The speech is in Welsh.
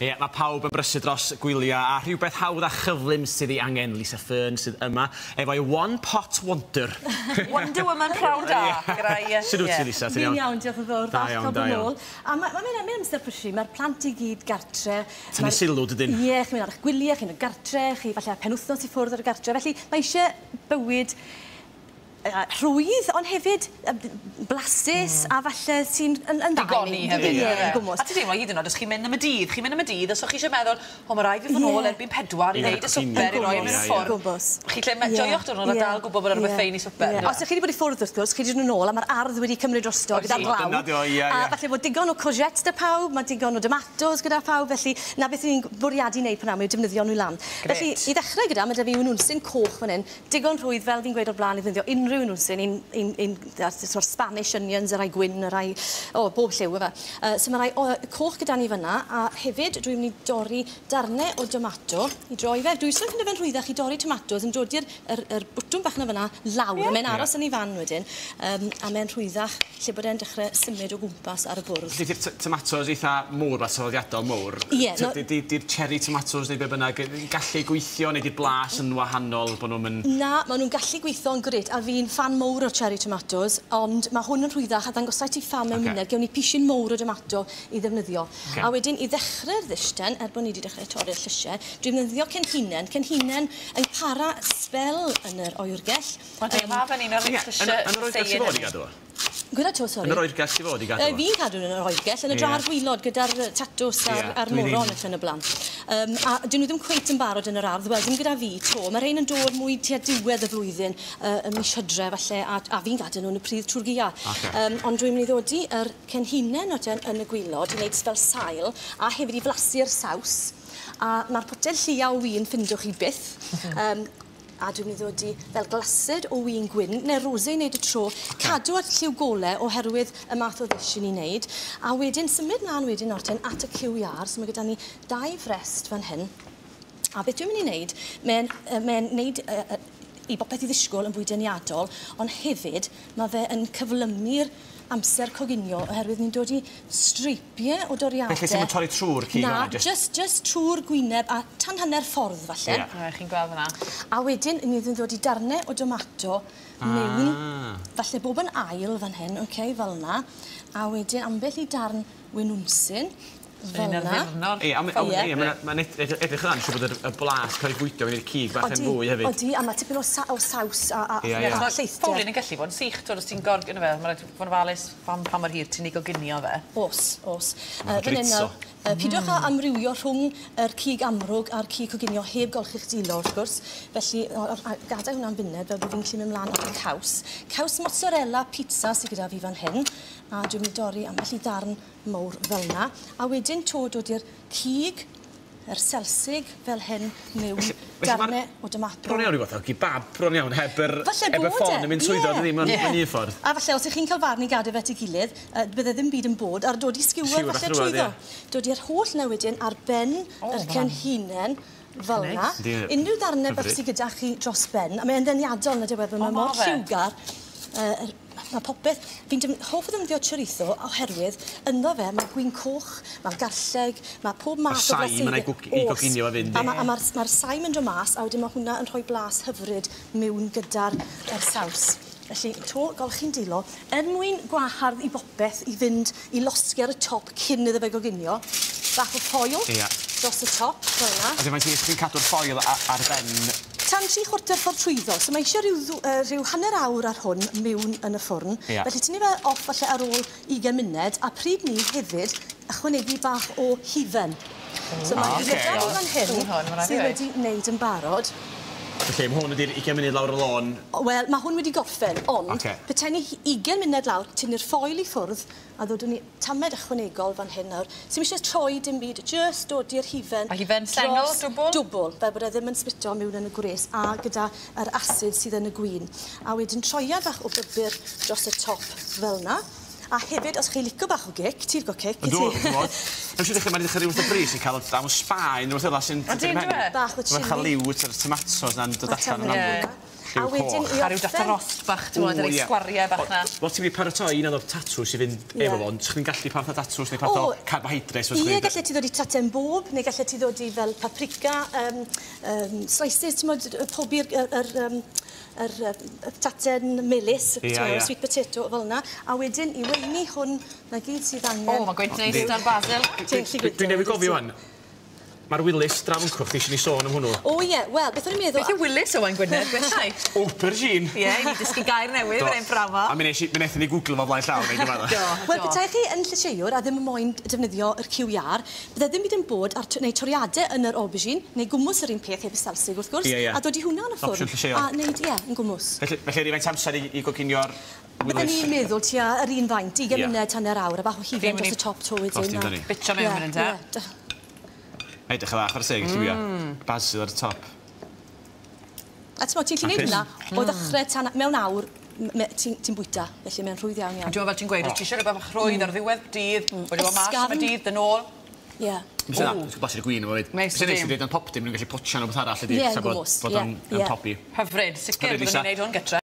Ie, mae pawb yn brysu dros gwyliau a rhywbeth hawdd a chyflym sydd ei angen Lisa Fearn sydd yma efo'i One Pot Wonder. Wonder Woman prawd da. Sut wyt ti, Lisa? Fi'n iawn, diolch yn fawr. Da iawn, da iawn. A mae'n amser prysu, mae'r plant i gyd gartre. Tynnu sylw dydyn? Ie, chi'n mynd ar eich gwyliau, chi'n mynd gartre, chi falle penwthnos i ffwrdd ar y gartre. Felly mae eisiau bywyd rhwydd, ond hefyd blasus a falle sy'n yn digoni hefyd. Ie, gwmwys. A ti ddim o hyd yn oed, os chi'n mynd am y dydd, os o'ch chi eisiau meddwl, o, mae rhaid fi fod nôl erbyn 4 i wneud y swper i roi mewn y ffwrdd. Chi lle joio'ch dwrnod a dal gwybod bod rhywbeth ffein i swper. Os ych chi wedi bod i ffwrdd wrth gwrs, chi wedi dod nôl a mae'r ardd wedi cymryd drosto gyda'r glaw. A falle bod digon o courgettes da pawb, mae digon o tomatos gyda pawb, felly na beth ni'n bwriadu wneud pan am yw defnyddio nhw lan. Felly, i ddechrau gyda, mae da fi wnwnsyn coch fan hyn, digon rhwydd fel fi'n gweud o'r blaen i ddefnyddio unrhyw wnwnsyn, Spanish onions, y rai gwyn, y rai, bob lliw efe. So mae rai coch gyda ni fyna, a hefyd dwi'n mynd i dorri darnau o tomato i droi fe. Dwi'n sy'n ffind fe'n rhwyddach i dorri tomatos yn dod i'r bwtwm bach na fyna lawr. Mae'n aros yn ei fan wedyn, a mae'n rhwyddach lle bod e'n dechrau symud o gwmpas ar y bwrdd. Di'r tomatos eitha mwr, fa sefydliadol mwr? Ie. Di'r cherry tomatos neu be bynnag yn gallu gweithio neu di'r blas yn wahanol bod nhw'n... Na, maen nhw'n gallu gweithio yn gret, a fi'n fan mowr o cherry tomatoes, ond mae hwn yn rhwyddach a ddangosau ti ffam mewn munud, gewn ni pisyn mowr o tomato i ddefnyddio. A wedyn, i ddechrau'r ddisten, bod ni wedi dechrau torri'r llysiau, dwi'n ddefnyddio cenhinen. Cenhinen yn para sbel yn yr oergell. Ond ma fan un o'r llysiau... Yn yr oergell sy'n fod i gadw? Gwyd to, sori. Yn yr oergell sy'n fod i gadw? Fi'n cadw yn yr oergell, yn y drar gwylod gyda'r tatws a'r moron yn y blaen. A dyn nhw ddim cweit yn barod yn yr ardd, wel, ddim gyda fi to. Mae rhain yn dod mwy tua diwedd y flwyddyn ym mis Hydref, falle, a fi'n gadw nhw'n y pryd trwy'r gia. Ond dwi'n mynd i ddod i'r cenhinen yn y gwylod, i wneud fel sail, a hefyd i flasu'r saws. A mae'r potel lliau o win ffindwch chi byth. A dwi'n mynd i ddod i fel glasid o win gwyn, neu rosé i wneud y tro, cadw at lliw golau oherwydd y math o ddish i ni wneud. A wedyn, symud mlaen wedyn orten at y cyw iar, so mae gyda ni 2 frest fan hyn. A beth dwi'n mynd i wneud, mae'n wneud i bopeth i ddisgwyl yn fwy deniadol, ond hefyd mae fe yn cyflymu'r amser coginio, oherwydd ni'n dod i streipiau o doriadau. Felly sy'n torri trwy'r cig? Na, just trwy'r gwyneb a tan hanner ffordd, falle. Chi'n gweld fyna. A wedyn, ni'n dod i darnau o tomato mewn, falle bob yn ail fan hyn, fel na. A wedyn, ambell i darn wenwnsyn, fel na. Mae'n edrych yna, siw bod y blas cael ei fwydo i'r cig bach yn fwy hefyd. Odi, a mae tipyn o saws a lleithder. Ffowlyn yn gallu bod yn sych, os ti'n gorgen o fe, mae'n rhaid bod yn falus pan mor hir ti'n ei goginio fe. Os. Pidwch a amrywio rhwng yr cig amrwg a'r cig coginio heb golchi'ch dilo, wrth gwrs. Felly, gadael hwnna'n funed, fel bod fi'n gallu mynd mlaen o'r caws. Caws mozzarella pizza sydd gyda fi fan hyn. A dwi'n mynd i dorri ambell i darn mawr fel na. A wedyn to dod i'r cig, yr selsig fel hyn mewn darnau o tomato. Bron iawn i gwybod, kebab bron iawn, heb y ffôn yn mynd swyddo, ddim yn un ffordd. A falle, os ych chi'n cael farn i gadw fe at ei gilydd, bydde ddim byd yn bod, ar dod i sgiwer falle trwyddo. Dod i'r holl na wedyn ar ben yr cenhinen fel na. Unrhyw darnau bach sydd gyda chi dros ben, a mae'n ddeniadol na diwedd, mae mor lliwgar. Mae popeth, fi'n hoff o ddefnyddio chorizo oherwydd ynddo fe, mae gwyn coch, mae garlleg, mae pob math o blasig. Mae'n ei goginio a fynd. A mae'r saim yn dod mas, a wedyn mae hwnna yn rhoi blas hyfryd mewn gyda'r saws. Felly, to, golchi'n dilo, mwyn gwahardd i bopeth i fynd i losgi ar y top cyn iddo fe goginio, bach o ffoil dros y top, fel yna. A dwi'n chi'n cadw'r ffoil ar ben... Tan 3/4 ffordd trwyddo, so mae eisiau rhyw hanner awr ar hwn mewn yn y ffwrn. Felly tynnu fe off falle ar ôl 20 munud, a pryd ni hefyd ychwanegu bach o hifen. So mae gyda fan hyn sydd wedi wneud yn barod. Felly, mae hwn wedi'r 20 munud lawr y lôn? Wel, mae hwn wedi gorffen, ond petai ni 20 munud lawr, tynnu'r ffoil i ffwrdd, a ddod ni tamed ychwanegol fan hyn nawr. Sy'n eisiau troi dim byd, just dod i'r hifen. A hifen sengl, dwbl? Dwbl, fel bod e ddim yn sbito mewn yn y gwres, a gyda yr asid sydd yn y gwyn. A wedyn troiad bach o bybur dros y top fel na. A hefyd, os chi licio bach o gic, ti'n go cic, i ti? Dwi'n siŵr ddechrau mae'n ddechrau rhywbeth o bris i cael am Sbaen, rhywbeth yna sy'n... Bach o chili. Mae'n cael liw yr tomatos na'n dod allan yn amlwg. A wedyn A rhyw data rost bach, ti'n mwyn, yr sgwariau bach na. Wel, ti'n mynd paratoi un o'r tatws i fynd efo fo'n, chi'n gallu parth o tatws neu parth o carbohydrates? Ie, gallu ti ddod i taten bob, neu gallu ti ddod i fel paprika, slices, ti'n mwyn, pobi'r taten melys, sweet potato fel yna, a wedyn i weini hwn, na gyd sydd angen. O, mae'n gweud neis dan basil. Dwi'n newid gofio hwn. Mae'r Willis drafncwch chi eisiau ni sôn am hwnnw. O ie, wel, beth o'n i'n meddwl... Beth yw Willis o wain Gwynedd, gwellai? Aubergine. Ie, i ni dysgu gair newydd fan ein fframa. A mi wnaethon ni Google fo blaen llaw, neu gyfadda. Wel, bethau chi yn llysieuwr a ddim yn moyn defnyddio yr cyw iar, bydde ddim byd yn bod neu toriadau yn yr aubergine, neu gwmws yr un peth heb y salsig wrth gwrs, a dod i hwnna yn y ffwrn. Opsiwn llysieuwr. A wneud, ie, yn gwmws. Felly rhaid amser i goginio'r Willis. Byddwn ni'n meddwl tua yr un faint, 20 munud hanner awr, a bach o hifen dros y top to wedyn. Bitio mewn yn te. Edrych y fach ar y seg, lliwia. Basil ar y top. A ti'n gallu gwneud hwnna, o ddechrau mewn awr, ti'n bwyta, felly mae'n rhwydd iawn iawn. Dwi'n fel ti'n gweud, os ti eisiau rhywbeth bach rhwydd ar ddiwedd dydd, wedi bod mas am y dydd, dyn ôl. Ie. Dwi'n blasu y gwyn efo fyd. Meis Dwi'n neis i ddweud yn pop dim, dwi'n gallu potio nhw beth arall ydy. Ie, yn gwmws. Bod o'n popi. Hyfryd, sicr, byddwn ni'n neud hwn gytre.